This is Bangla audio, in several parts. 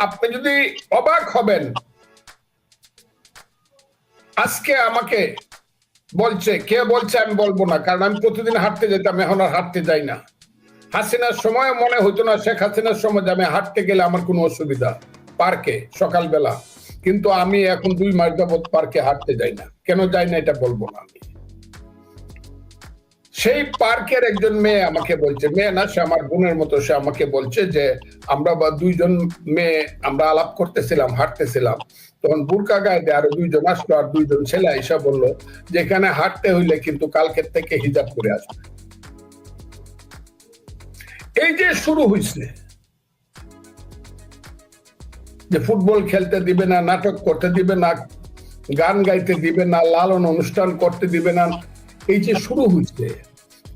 আপনি যদি অবাক হবেন, আজকে আমাকে বলছে, কে বলছে আমি বলবো না, কারণ আমি প্রতিদিন হাঁটতে যেতাম, এখন আর হাঁটতে যাই না। হাসিনার সময় মনে হইতো না, শেখ হাসিনার সময় আমি হাঁটতে গেলে আমার কোনো অসুবিধা, পার্কে সকালবেলা। কিন্তু আমি এখন 2 মাস যাবৎ পার্কে হাঁটতে যাই না। কেন যাই না এটা বলবো না আমি। সেই পার্কের একজন মেয়ে আমাকে বলছে, মেয়ে না, সে আমার বোনের মতো, সে আমাকে বলছে যে আমরা দুইজন মেয়ে আমরা আলাপ করতেছিলাম, হাঁটতেছিলাম, তখন বুরকা গায়ে দিয়ে আরো 2জন আসলো, আর 2জন ছেলে এসে বললো যে এখানে হাঁটতে হইলে কিন্তু কালকের থেকে হিজাব করে আসবে। এই যে শুরু হয়েছে যে ফুটবল খেলতে দিবে না, নাটক করতে দিবে না, গান গাইতে দিবে না, লালন অনুষ্ঠান করতে দিবে না, এই যে শুরু হয়েছে,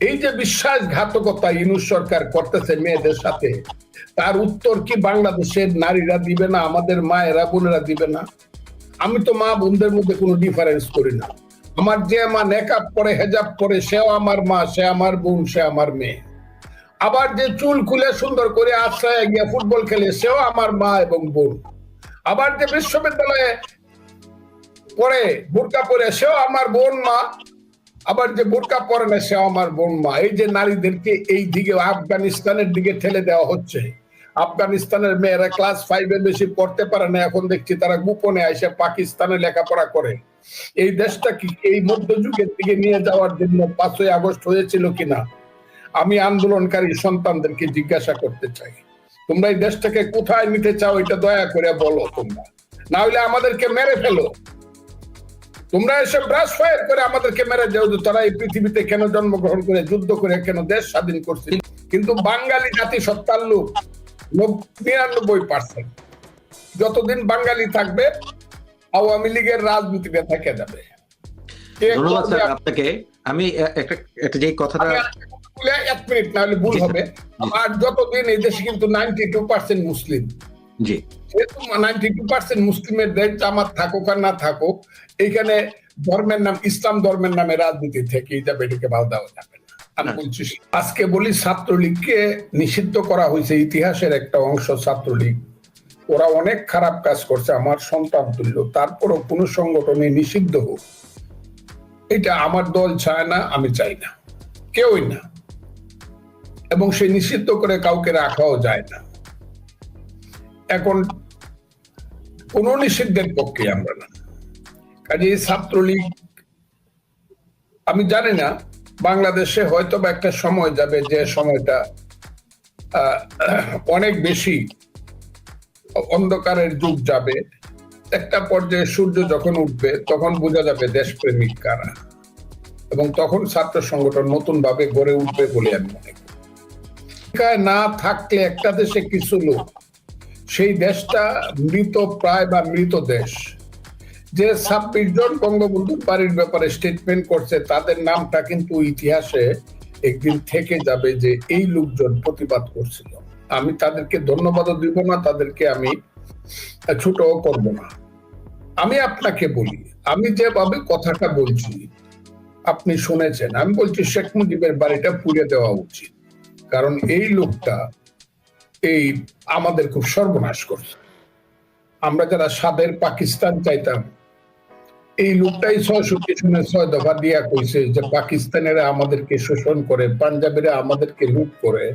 এই যে বিশ্বাসঘাতকতা ইউনূস সরকার করতেছে মেয়েদের সাথে, তার উত্তর কি বাংলাদেশের নারীরা দিবে না, আমাদের মায়েরা বোনেরা দিবে না? আমি তো মা বোনদের মধ্যে কোনো ডিফারেন্স করি না। আমার যে মা নেকাব পরে, হেজাব পরে, সেও আমার মা, সে আমার বোন, সে আমার মেয়ে। আবার যে চুল খুলে সুন্দর করে আশ্রয়ে গিয়ে ফুটবল খেলে, সেও আমার মা এবং বোন। আবার যে বিশ্ববিদ্যালয়ে পরে বোরকা পরে, সেও আমার বোন মা। আবার যে বোরকা পরে না, সেও আমার বোন মা। এই যে নারীদেরকে এই দিকে আফগানিস্তানের দিকে ঠেলে দেওয়া হচ্ছে, আফগানিস্তানের মেয়েরা ক্লাস 5-এ বেশি পড়তে পারে না, এখন দেখছি তারা গোপনে এসে পাকিস্তানে লেখাপড়া করে। এই দেশটা কি এই মধ্যযুগের দিকে নিয়ে যাওয়ার জন্য 5ই আগস্ট হয়েছিল কিনা আমি আন্দোলনকারী সন্তানদেরকে জিজ্ঞাসা করতে চাই। তোমরা এই দেশটাকে কোথায় নিতে চাও, এটা দয়া করে বলো তোমরা, না হলে আমাদেরকে মেরে ফেলো। তোমরা এসে ব্রাশ ফায়ার করে আমাদেরকে মেরে যাও যে তারা এই পৃথিবীতে কেন জন্মগ্রহণ করে, যুদ্ধ করে কেন দেশ স্বাধীন করছে। কিন্তু বাঙালি জাতি সত্তার লোক 99%। যতদিন বাঙালি থাকবে আওয়ামী লীগের রাজনীতিতে থেকে যাবে। ধন্যবাদ স্যার আপনাকে। আমি একটা যে কথাটা 1 মিনিট না হলে ভুল হবে। আর যতদিন এই দেশে কিন্তু 92% মুসলিম, জি, যেহেতু 92% মুসলিমের দেশ, জামাত থাকুক আর না থাকুক, এইখানে ধর্মের নাম, ইসলাম ধর্মের নামে রাজনীতি থেকে যাবে, এটাকে বাদ দেওয়া যাবে না। আমি বলছি, আজকে বলি ছাত্রলীগকে নিষিদ্ধ করা হয়েছে, ইতিহাসের একটা অংশ ছাত্রলীগ, ওরা অনেক খারাপ কাজ করছে, আমার সন্তান তুল্য, তারপরও কোন সংগঠনে নিষিদ্ধ হোক এটা আমার দল চায় না, আমি চাই না, কেউই না, এবং সে নিষিদ্ধ করে কাউকে রাখাও যায় না। এখন কোন নিষিদ্ধের পক্ষে আমরা না। কাজে ছাত্রলীগ, আমি জানি না, বাংলাদেশে হয়তো বা একটা সময় যাবে যে সময়টা অনেক বেশি অন্ধকারের যুগ যাবে। একটা পর্যায়ে সূর্য যখন উঠবে তখন বোঝা যাবে দেশপ্রেমিক কারা, এবং তখন ছাত্র সংগঠন নতুন ভাবে গড়ে উঠবে বলে আমি মনে করি। না থাকলে একটা দেশে কিছু লোক, সেই দেশটা মৃত প্রায় বা মৃত দেশ। যে 26 জন বঙ্গবন্ধুর বাড়ির ব্যাপারে স্টেটমেন্ট করছে, তাদের নামটা কিন্তু ইতিহাসে একদিন থেকে যাবে যে এই লোকজন প্রতিবাদ করছিল। আমি তাদেরকে ধন্যবাদও দিব না, তাদেরকে আমি ছোটও করব না। আমি আপনাকে বলি, আমি যেভাবে কথাটা বলছি আপনি শুনেছেন, আমি বলছি শেখ মুজিবের বাড়িটা পুড়ে দেওয়া উচিত, কারণ এই লোকটা এই আমাদের খুব সর্বনাশ করছে। আমরা যারা স্বাধীন পাকিস্তান চাইতাম, এই লোকটাই 6 দফা দিয়া কইছে যে পাকিস্তানেরা আমাদেরকে শোষণ করে, পাঞ্জাবিরা আমাদেরকে লুট করে,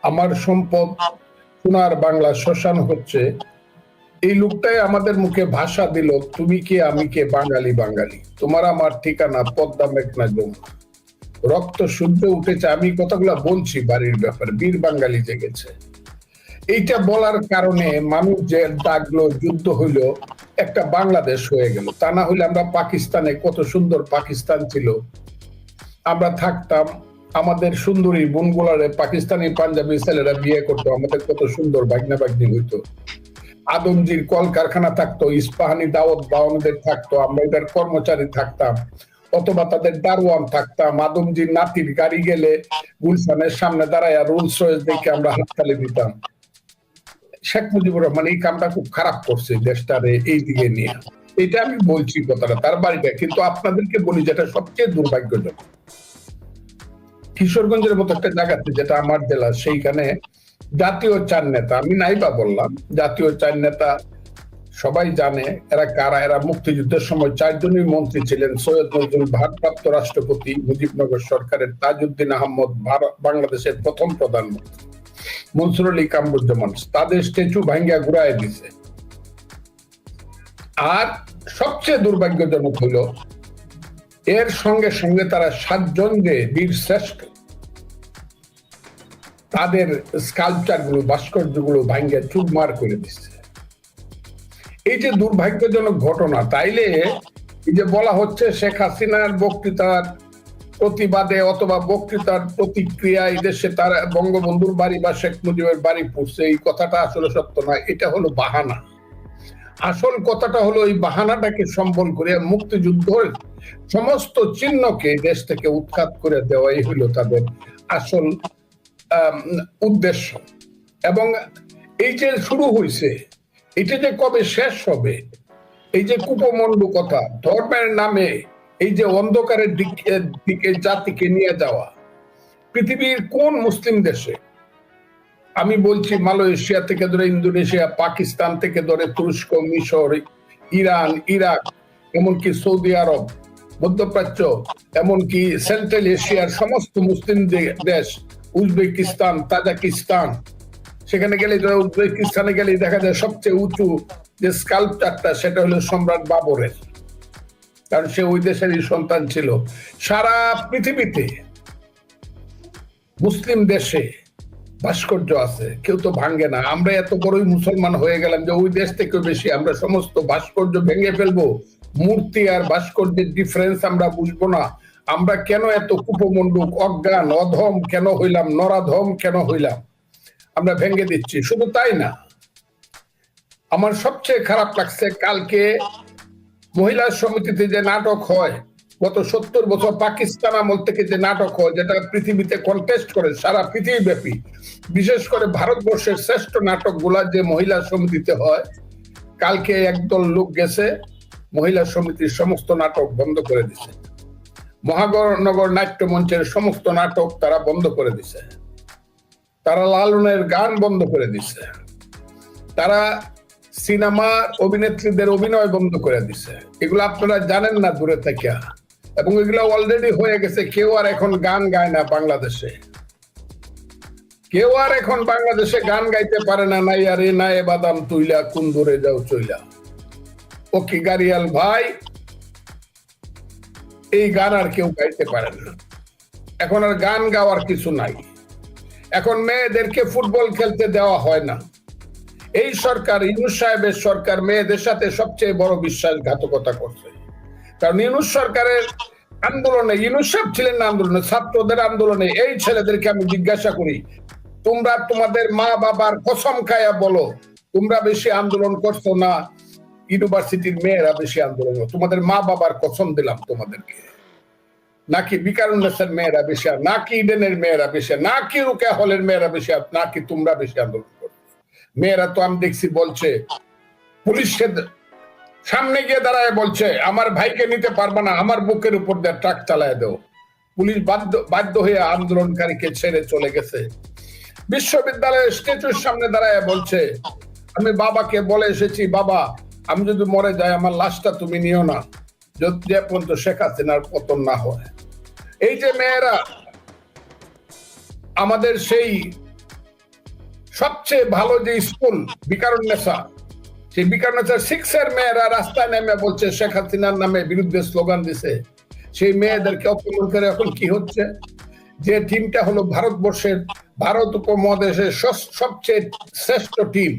আমার সম্পদ সোনার বাংলা শ্মশান হচ্ছে। এই লোকটাই আমাদের মুখে ভাষা দিল, তুমি কে আমি কে, বাঙালি বাঙালি, তোমার আমার ঠিকানা পদ্মা মেঘনা যমুনা, রক্ত সূর্য উঠেছে। আমি কথাগুলা বলছি বাড়ির ব্যাপারে, বীর বাঙালি জেগেছে। এইটা বলার কারণে মানুষ যে ডাকলো, যুদ্ধ হইলো, একটা বাংলাদেশ হয়ে গেল। তা না হইলে আমরা পাকিস্তানে, কত সুন্দর পাকিস্তান ছিল, আমরা থাকতাম, আমাদের সুন্দরী বোনগুলারে পাকিস্তানি পাঞ্জাবি ছেলেরা বিয়ে করতো, আমাদের কত সুন্দর ভাগ্না ভাগ্নি হইতো, আদমজির কলকারখানা থাকতো, ইস্পাহানি দাওয়াত বাওয়ানদের থাকতো, আমরা এটার কর্মচারী থাকতাম, অথবা তাদের দারোয়ান থাকতাম। আদমজির নাতির গাড়ি গেলে গুলশানের সামনে দাঁড়ায় রোলস রয়েস দেখে আমরা হাততালি দিতাম। শেখ মুজিবুর রহমান এই কামটা খুব খারাপ করছে দেশটারে এই দিকে নিয়ে, এটা আমি বলছি কথাটা, তার বাড়িটা। কিন্তু আপনাদেরকে বলি যেটা সবচেয়ে দুর্ভাগ্যজনক, কিশোরগঞ্জের মতো একটা জায়গাতে, যেটা আমার জেলা, সেইখানে জাতীয় চার নেতা, আমি নাইবা বললাম, জাতীয় চার নেতা সবাই জানে এরা কারা। এরা মুক্তিযুদ্ধের সময় 4 জনই মন্ত্রী ছিলেন। সৈয়দ নজরুল ভারপ্রাপ্ত রাষ্ট্রপতি, মুজিবনগর সরকারের তাজউদ্দিন আহমদ বাংলাদেশের প্রথম প্রধানমন্ত্রী, মনসুর আলী কামরুজ্জামান তাদের স্ট্যাচু ভাঙ্গা ঘুরায় দিছে। আর সবচেয়ে দুর্ভাগ্যজনক হলো এর সঙ্গে সঙ্গে তারা 7 জন যে বীর শ্রেষ্ঠ তাদের স্কাল্পচার গুলো, ভাস্কর্য গুলো ভাঙ্গা চুরমার করে দিচ্ছে। এই যে দুর্ভাগ্যজনক ঘটনা, তাইলে এই যে বলা হচ্ছে শেখ হাসিনার বক্তৃতার প্রতিবাদে অথবা বক্তৃতার প্রতিক্রিয়া এই দেশে তার বঙ্গবন্ধুর বাড়ি বা শেখ মুজিবের বাড়ি পড়ছে, এই কথাটা আসলে সত্য নয়, এটা হলো বাহানা। আসল কথাটা হলো এই বাহানাটাকে সম্বল করে মুক্তিযুদ্ধের সমস্ত চিহ্নকে দেশ থেকে উৎখাত করে দেওয়াই হলো তাদের আসল উদ্দেশ্য। এবং এই যে শুরু হয়েছে, এটা যে কবে শেষ হবে, এই যে কুপমন্ডু কথা, ধর্মের নামে এই যে অন্ধকারের দিকে জাতিকে নিয়ে যাওয়া, পৃথিবীর কোন মুসলিম দেশে, আমি বলছি মালয়েশিয়া থেকে ধরে ইন্দোনেশিয়া, পাকিস্তান থেকে ধরে তুরস্ক, মিশর, ইরান, ইরাক, এমনকি সৌদি আরব, মধ্যপ্রাচ্য, এমনকি সেন্ট্রাল এশিয়ার সমস্ত মুসলিম দেশ, উজবেকিস্তান, তাজিকিস্তান, সেখানে গেলে, উজবেকিস্তানে গেলে দেখা যায় সবচেয়ে উঁচু যে স্কাল্পচারটা সেটা হলো সম্রাট বাবরের, কারণ সে ওই দেশেরই সন্তান ছিল। সারা পৃথিবীতে মুসলিম দেশে ভাস্কর্য আছে, কেউ তো ভাঙ্গে না। আমরা এত বড়ই মুসলমান হয়ে গেলাম যে ওই দেশ থেকে বেশি আমরা সমস্ত ভাস্কর্য ভেঙে ফেলবো। মূর্তি আর ভাস্কর্যের ডিফারেন্স আমরা বুঝবো না। আমরা কেন এত কুপমণ্ডুক, অজ্ঞান, অধম কেন হইলাম, নরাধম কেন হইলাম, আমরা ভেঙে দিচ্ছি। শুধু তাই না, আমার সবচেয়ে খারাপ লাগছে কালকে মহিলা সমিতিতে যে নাটক হয়, গত 70 বছর পাকিস্তান আমল থেকে যে নাটক হয়, যেটা পৃথিবীতে কন্টেস্ট করে সারা পৃথিবী ব্যাপী, বিশেষ করে ভারতবর্ষের শ্রেষ্ঠ নাটক গুলা যে মহিলা সমিতিতে হয়, কালকে একদল লোক গেছে মহিলা সমিতির সমস্ত নাটক বন্ধ করে দিছে। মহানগর নাট্য মঞ্চের সমস্ত নাটক তারা বন্ধ করে দিছে। তারা লালনের গান বন্ধ করে দিছে। তারা সিনেমা অভিনেত্রীদের অভিনয় বন্ধ করে দিছে। এগুলো আপনারা জানেন না দূরে থেকে, এবং এগুলো অলরেডি হয়ে গেছে। কেউ আর এখন গান গায় না বাংলাদেশে, কেউ আর এখন বাংলাদেশে গান গাইতে পারে না। নাই আরে নাই বাদাম তুইলা কোন দূরে যাও চইলা, ও কি গারিয়াল ভাই, এই গান আর কেউ গাইতে পারে না। এখন আর গান গাওয়ার কিছু নাই। এখন মেয়েদেরকে ফুটবল খেলতে দেওয়া হয় না। এই সরকার, ইউনূস সাহেবের সরকার মেয়েদের সাথে সবচেয়ে বড় বিশ্বাসঘাতকতা করছে। কারণ ইউনূস সরকারের আন্দোলনে, ইউনূস সাহেব ছিলেন না আন্দোলনে, ছাত্রদের আন্দোলনে, এই ছেলেদেরকে আমি জিজ্ঞাসা করি, তোমরা তোমাদের মা বাবার কসম খায়া বলো, তোমরা বেশি আন্দোলন করছো না ইউনিভার্সিটির মেয়েরা বেশি আন্দোলন? তোমাদের মা বাবার কসম দিলাম তোমাদেরকে, নাকি বিকারুন্নেসের মেয়েরা বেশি, নাকি ইডেনের মেয়েরা বেশি, নাকি রুকেয়া হলের মেয়েরা বেশি, নাকি তোমরা বেশি আন্দোলন করছো? মেয়েরা তো আমি দেখছি বলছে, পুলিশের সামনে গিয়ে দাঁড়ায় বলছে আমার ভাইকে নিতে পারবে না, আমার বুকের উপর দিয়ে ট্রাক চালায় দেও। পুলিশ বাধ্য হয়ে আন্দোলনকারীকে ছেড়ে চলে গেছে। বিশ্ববিদ্যালয়ের স্ট্যাচুর সামনে দাঁড়ায় বলছে আমি বাবাকে বলে এসেছি, বাবা আমি যদি মরে যাই আমার লাশটা তুমি নিও না, যে পর্যন্ত শেখ হাসিনার পতন না হয়। এই যে মেয়েরা, আমাদের সেই সবচেয়ে ভালো যে স্কুল বিকারুন্নেসা, সেই বিকারুন্নেসার 6 এর মেয়েরা রাস্তায় নেমে বলছে শেখ হাসিনার নামে বিরুদ্ধে স্লোগান দিছে। সেই মেয়েদেরকে অপমান করে এখন কি হচ্ছে, যে টিমটা হলো ভারতবর্ষের, ভারত উপমহাদেশের সবচেয়ে শ্রেষ্ঠ টিম,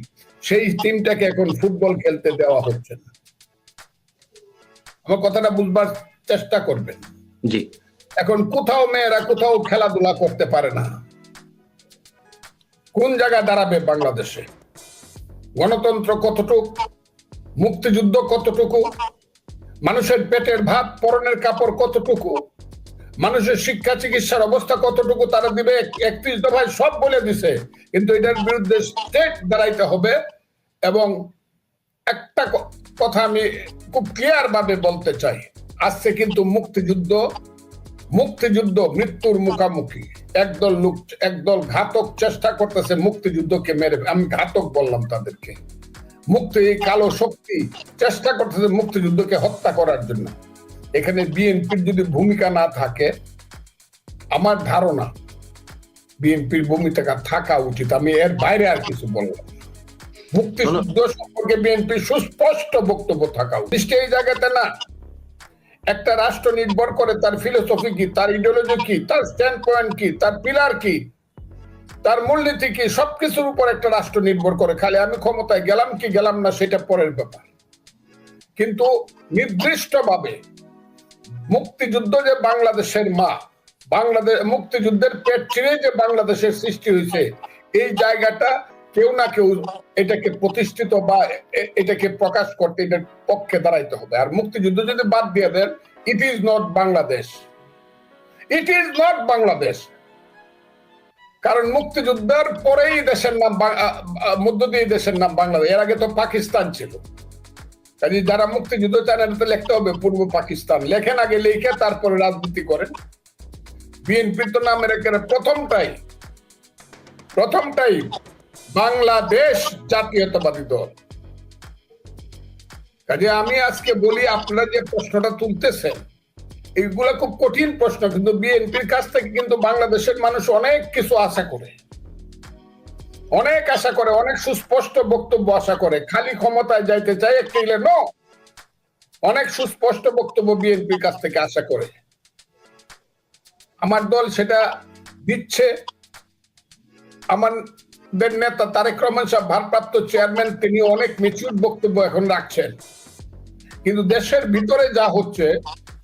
সেই টিমটাকে এখন ফুটবল খেলতে দেওয়া হচ্ছে না। আমার কথাটা বুঝবার চেষ্টা করবেন। জি, এখন কোথাও মেয়েরা কোথাও খেলাধুলা করতে পারে না। কোন জায়গায় দাঁড়াবে বাংলাদেশে? গণতন্ত্র কতটুকু, মুক্তিযুদ্ধ কতটুকু, মানুষের পেটের ভাত পরনের কাপড় কতটুকু, মানুষের শিক্ষা চিকিৎসার অবস্থা কতটুকু তারা দিবে? 31 দফায় সব বলে দিছে, কিন্তু এটার বিরুদ্ধে স্টেট দাঁড়াইতে হবে। এবং একটা কথা আমি খুব ক্লিয়ার ভাবে বলতে চাই, আজকে কিন্তু মুক্তিযুদ্ধ মুক্তিযুদ্ধ মৃত্যুর মুখামুখি, একদল ঘাতক চেষ্টা করতেছে মুক্তিযুদ্ধকে মেরে, আমি ঘাতক বললাম তাদেরকে, এই কালো শক্তি চেষ্টা করতেছে মুক্তিযুদ্ধকে হত্যা করার জন্য। এখানে বিএনপির যদি ভূমিকা না থাকে, আমার ধারণা বিএনপির ভূমিকা থাকা উচিত, আমি এর বাইরে আর কিছু বললাম। মুক্তিযুদ্ধ সম্পর্কে বিএনপির সুস্পষ্ট বক্তব্য থাকা উচিত। এই জায়গাতে না, একটা রাষ্ট্র নির্ভর করে তার ফিলোসফি কি, তার ইডিওলজি কি, তার স্ট্যান্ড পয়েন্ট কি, তার পিলার কি, তার মূলনীতি কি, সবকিছুর উপর একটা রাষ্ট্র নির্ভর করে। খালি আমি ক্ষমতায় গেলাম কি গেলাম না সেটা পরের ব্যাপার, কিন্তু নির্দিষ্টভাবে মুক্তিযুদ্ধ যে বাংলাদেশের মা, মুক্তিযুদ্ধের পেট ছিঁড়ে যে বাংলাদেশের সৃষ্টি হয়েছে, এই জায়গাটা কেউ না কেউ এটাকে প্রতিষ্ঠিত বা এটাকে প্রকাশ করতে, এটার পক্ষে দাঁড়াইতে হবে। আর মুক্তিযুদ্ধ যদি বাদ দিয়ে দেন, it is not Bangladesh, it is not Bangladesh. কারণ মুক্তিযুদ্ধের পরেই দেশের নাম, মধ্য দিয়ে দেশের নাম বাংলাদেশ, এর আগে তো পাকিস্তান ছিল। কাজে যারা মুক্তিযুদ্ধ চান এটা লিখতে হবে পূর্ব পাকিস্তান, লেখেন আগে, লিখে তারপরে রাজনীতি করেন। বিএনপির তো নামের একেবারে প্রথমটাই বাংলাদেশ জাতীয়তাবাদী দল। কাজে আমি আজকে বলি, আপনারা যে প্রশ্নটা তুলতেছেন এইগুলা খুব কঠিন প্রশ্ন, কিন্তু বিএনপির কাছ থেকে কিন্তু বাংলাদেশের মানুষ অনেক কিছু আশা করে, অনেক সুস্পষ্ট বক্তব্য আশা করে। খালি ক্ষমতায় যাইতে চায় একটিলে নো, অনেক সুস্পষ্ট বক্তব্য বিএনপির কাছ থেকে আশা করে। আমার দল সেটা দিচ্ছে। আমাদের নেতা তারেক রহমান সাহেব, ভারপ্রাপ্ত চেয়ারম্যান, তিনি অনেক ম্যাচিউর বক্তব্য এখন রাখছেন, কিন্তু দেশের ভিতরে যা হচ্ছে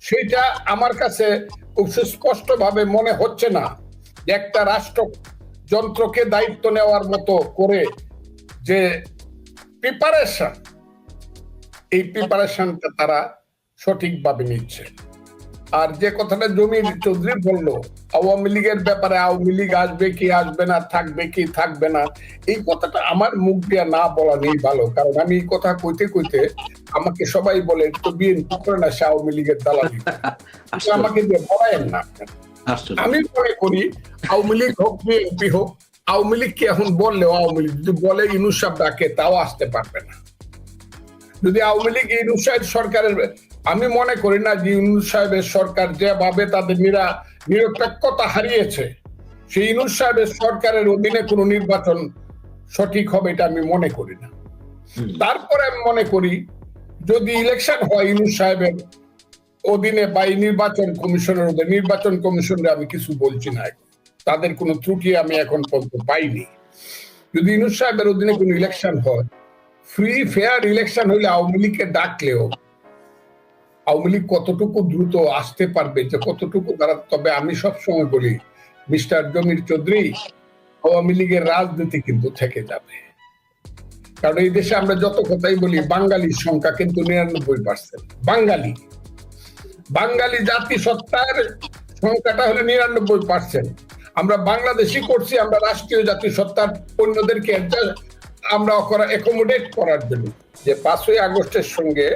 সেটা আমার কাছে খুব সুস্পষ্ট ভাবে মনে হচ্ছে না যে একটা রাষ্ট্র যন্ত্রকে দায়িত্ব নেওয়ার মতো করে যে প্রিপারেশন, এই প্রিপারেশনটা তারা সঠিকভাবে নিচ্ছে। আর যে কথাটা জমির চৌধুরী বললো আওয়ামী লীগের ব্যাপারে, আওয়ামী লীগ আসবে কি আসবে না, থাকবে কি থাকবে না, এই কথাটা আমার মুখ দিয়ে না বলা নেই ভালো। কারণ আমি এই কথা কইতে কইতে আমাকে সবাই বলে তো বিএনপি করে না, সে আওয়ামী লীগের দালালি, আমাকে দিয়ে বলায়েন না। আমি মনে করি আওয়ামী লীগ হোক বিএনপি হোক, আওয়ামী লীগকে এখন বললেও, আওয়ামী লীগ যদি বলে ইউনূস সাহেব ডাকে, তাও আসতে পারবে না। যদি আওয়ামী লীগ ইউনূস সাহেব সরকারের, আমি মনে করি না যে ইউনূস সাহেবের সরকার যেভাবে তাদের নিরপেক্ষতা হারিয়েছে, সেই ইউনূস সাহেবের সরকারের অধীনে কোনো নির্বাচন সঠিক হবে, এটা আমি মনে করি না। তারপরে আমি মনে করি যদি ইলেকশন হয় ইউনূস সাহেবের অধীনে বা নির্বাচন কমিশনের অধীনে, নির্বাচন কমিশনের আমি কিছু বলছি না, তাদের কোনো ত্রুটি আমি এখন পর্যন্ত পাইনি। যদি ইউনূস সাহেবের অধীনে কোনো ইলেকশন হয়, ফ্রি ফেয়ার ইলেকশন হইলে আওয়ামী লীগকে ডাকলেও আওয়ামী লীগ কতটুকু দ্রুত আসতে পারবে, যে কতটুকু তারা, তবে আমি সবসময় বলি মিস্টার জমির চৌধুরী, আওয়ামী লীগের রাজনীতি কিন্তু থেকে যাবে। কারণ এই দেশে আমরা যত কথাই বলি, বাঙালির সংখ্যা কিন্তু ৯৯%। বাঙালি জাতিসত্তার সংখ্যাটা হলো ৯৯%। আমরা বাংলাদেশি করছি, আমরা রাষ্ট্রীয় জাতিসত্তার অন্যদেরকে আমরা অ্যাকোমোডেট করার জন্য। যে ৫ই আগস্টের সঙ্গে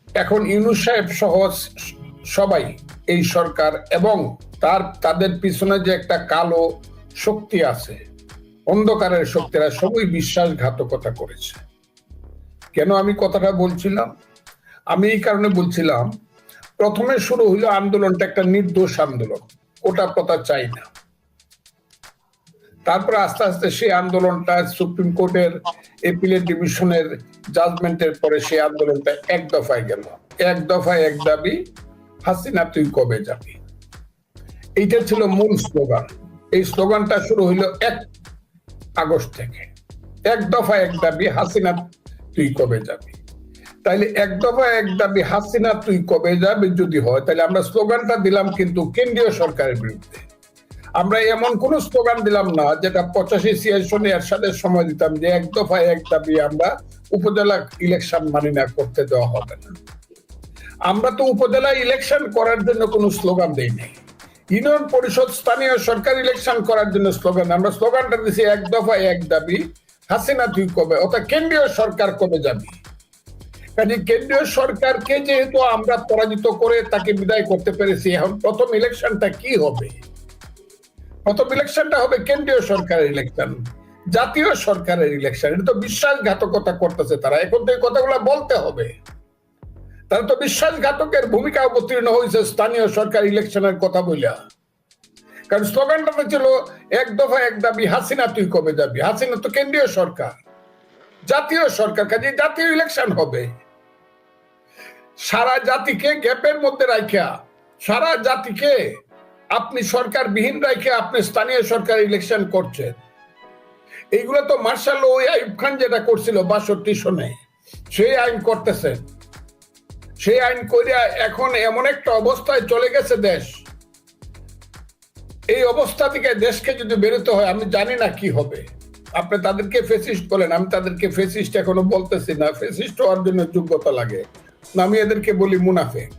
এখন ইউনূস সাহেব সহ সবাই, এই সরকার এবং তাদের পিছনে যে একটা কালো শক্তি আছে, অন্ধকারের শক্তিরা সবই বিশ্বাসঘাতকতা করেছে। কেন আমি কথাটা বলছিলাম? আমি এই কারণে বলছিলাম, প্রথমে শুরু হইলো আন্দোলনটা একটা নির্দোষ আন্দোলন, ওটা কথা চাই না। তারপরে আস্তে আস্তে সেই আন্দোলনটা সুপ্রিম কোর্টের এপিলেট ডিভিশনের জাজমেন্টের পরে সেই আন্দোলনটা এক দফায় গেল। এক দফায় এক দাবি, হাসিনা তুই কবে যাবি, এইটা ছিল মূল স্লোগান। এই স্লোগানটা শুরু হইল ১ আগস্ট থেকে। এক দফায় এক দাবি, হাসিনা তুই কবে যাবি। তাইলে এক দফায় এক দাবি, হাসিনা তুই কবে যাবি যদি হয়, তাহলে আমরা স্লোগানটা দিলাম কিন্তু কেন্দ্রীয় সরকারের বিরুদ্ধে। আমরা এমন কোন স্লোগান দিলাম না যেটা ৮৫-৮৬ সনে এরশাদের সময় দিতাম যে এক দফায় এক দাবি, আমরা উপজেলা ইলেকশন মানি না, করতে দেওয়া হবে না। আমরা তো উপজেলা ইলেকশন করার জন্য কোনো স্লোগান দেই নাই, ইউনিয়ন পরিষদ স্থানীয় সরকার ইলেকশন করার জন্য স্লোগান। আমরা স্লোগানটা দিছি এক দফায় এক দাবি, হাসিনা তুই কবে, অর্থাৎ কেন্দ্রীয় সরকার কবে যাবি। কাজে কেন্দ্রীয় সরকারকে যেহেতু আমরা পরাজিত করে তাকে বিদায় করতে পেরেছি, এখন প্রথম ইলেকশনটা কি হবে? প্রথম ইলেকশনটা হবে কেন্দ্রীয় সরকারের ইলেকশন, জাতীয় সরকারের ইলেকশন। এটা তো বিশ্বাসঘাতকতা করতেছে তারা, এখন তো এই কথাগুলো বলতে হবে। তারা তো বিশ্বাসঘাতকের ভূমিকা অবতীর্ণ হয়েছে স্থানীয় সরকার ইলেকশনের কথা বলিয়া। কারণ স্লোগানটা ছিল এক দফা এক দাবি, হাসিনা তুই কবে যাবি। হাসিনা তো কেন্দ্রীয় সরকার, জাতীয় সরকার, কাজে জাতীয় ইলেকশন হবে। সারা জাতিকে গ্যাপের মধ্যে রাখিয়া, সারা জাতিকে আপনি সরকার বিহীন রাখে আপনি স্থানীয় সরকার ইলেকশন করছেন। এইগুলো তো মার্শাল ওই আইয়ুব খান যেটা করছিল 62 সনে, সেই আইন করতেছেন। সেই আইন করিয়া এখন এমন একটা অবস্থায় চলে গেছে দেশ, এই অবস্থা থেকে দেশকে যদি বেরোতে হয় আমি জানি না কি হবে। আপনি তাদেরকে ফেসিস্ট বলেন, আমি তাদেরকে ফেসিস্ট এখনো বলতেছি না, ফেসিস্ট হওয়ার জন্য যোগ্যতা লাগে না, আমি এদেরকে বলি মুনাফিক।